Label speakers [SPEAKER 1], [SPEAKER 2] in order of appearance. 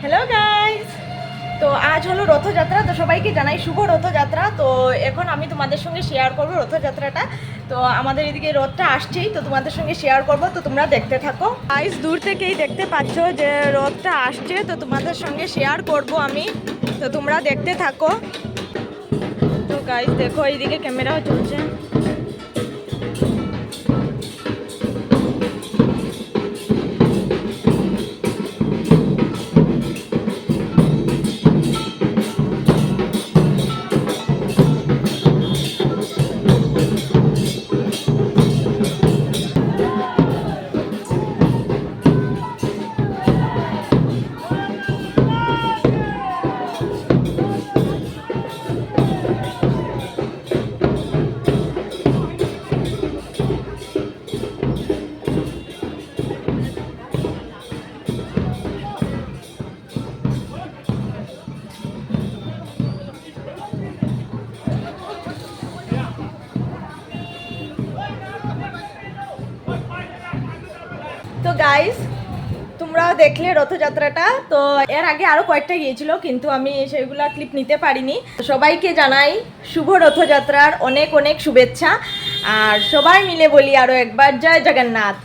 [SPEAKER 1] Hello guys, তো আজ হলো রথযাত্রা। তো সবাইকে জানাই শুভ রথযাত্রা। তো এখন আমি তোমাদের সঙ্গে শেয়ার করব রথযাত্রাটা। তো আমাদের এদিকে রথটা আসছেই, তো তোমাদের সঙ্গে শেয়ার করব। তো তোমরা দেখতে থাকো গাইস। দূর থেকেই দেখতে পাচ্ছ যে রথটা আসছে, তো তোমাদের সঙ্গে শেয়ার করব আমি। তো তোমরা দেখতে থাকো। তো গাইস দেখো, এইদিকে ক্যামেরাও চলছে। তো গাইস, তোমরাও দেখলে রথযাত্রাটা। তো এর আগে আরও কয়েকটা গিয়েছিল, কিন্তু আমি সেগুলা ক্লিপ নিতে পারিনি। সবাইকে জানাই শুভ রথযাত্রার অনেক অনেক শুভেচ্ছা। আর সবাই মিলে বলি আরও একবার জয় জগন্নাথ।